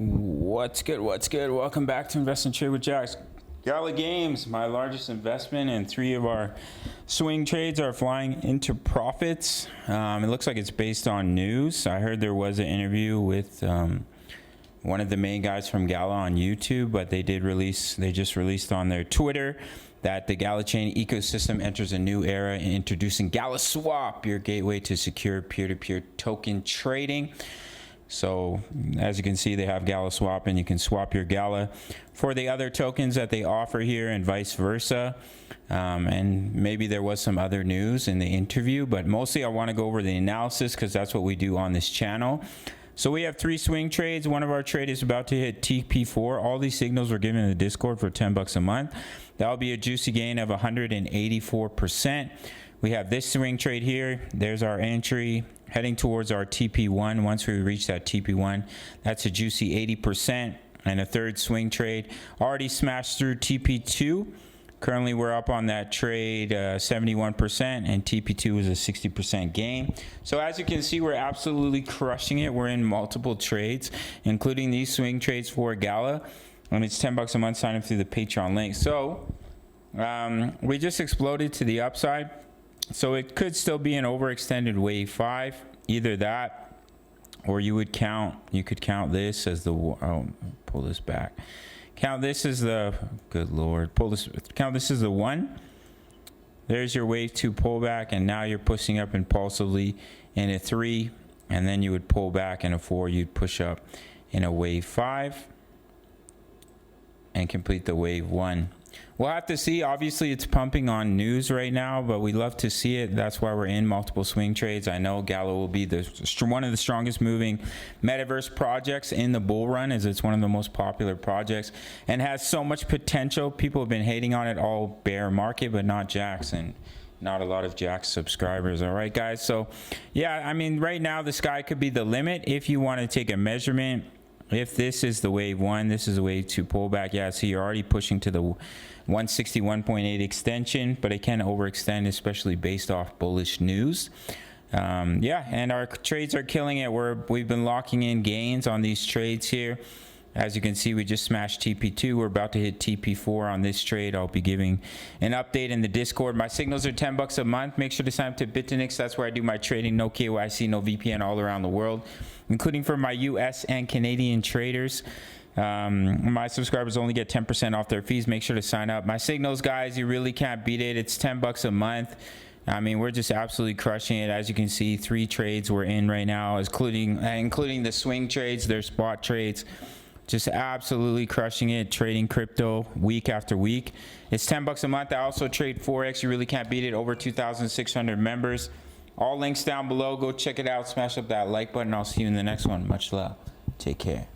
What's good? Welcome back to Invest and Trade with Jax. Gala Games, my largest investment, and 3 of our swing trades are flying into profits. It looks like it's based on news. I heard there was an interview with one of the main guys from Gala on YouTube, but they just released on their Twitter that the Gala chain ecosystem enters a new era in introducing Gala Swap, your gateway to secure peer-to-peer token trading. So as you can see, they have Gala Swap, and you can swap your Gala for the other tokens that they offer here and vice versa. And maybe there was some other news in the interview, but mostly I want to go over the analysis because that's what we do on this channel. So we have 3 swing trades. One of our trade is about to hit TP4. All these signals were given in the Discord for 10 bucks a month. That'll be a juicy gain of 184%. We have this swing trade here. There's our entry heading towards our TP1. Once we reach that TP1, that's a juicy 80%. And a third swing trade already smashed through TP2. Currently, we're up on that trade 71%, and TP2 is a 60% gain. So as you can see, we're absolutely crushing it. We're in multiple trades, including these swing trades for Gala. And it's 10 bucks a month. Sign up through the Patreon link. So we just exploded to the upside. So it could still be an overextended wave 5, either that, or you could count this as the, pull this back. Count this as the, good Lord, count this as the 1. There's your wave 2 pullback, and now you're pushing up impulsively in a 3, and then you would pull back in a 4. You'd push up in a wave 5 and complete the wave 1. We'll have to see. Obviously, it's pumping on news right now, but we love to see it. That's why we're in multiple swing trades. I know Gala will be one of the strongest moving metaverse projects in the bull run, as it's one of the most popular projects and has so much potential. People have been hating on it all bear market, but not Jax, and not a lot of Jax subscribers. All right, guys. So, yeah, I mean, right now the sky could be the limit if you want to take a measurement. If this is the wave 1, this is a wave 2 pullback. Yeah, so you're already pushing to the 161.8 extension, but it can overextend, especially based off bullish news. Yeah, and our trades are killing it. We've been locking in gains on these trades here. As you can see, we just smashed TP2. We're about to hit TP4 on this trade. I'll be giving an update in the Discord. My signals are 10 bucks a month. Make sure to sign up to Bitfinex. That's where I do my trading. No KYC, no VPN, all around the world, including for my US and Canadian traders. My subscribers only get 10% off their fees. Make sure to sign up. My signals, guys, you really can't beat it. It's 10 bucks a month. I mean, we're just absolutely crushing it. As you can see, 3 trades we're in right now, including the swing trades, their spot trades. Just absolutely crushing it, trading crypto week after week. It's 10 bucks a month. I also trade Forex. You really can't beat it. Over 2,600 members. All links down below. Go check it out. Smash up that like button. I'll see you in the next one. Much love. Take care.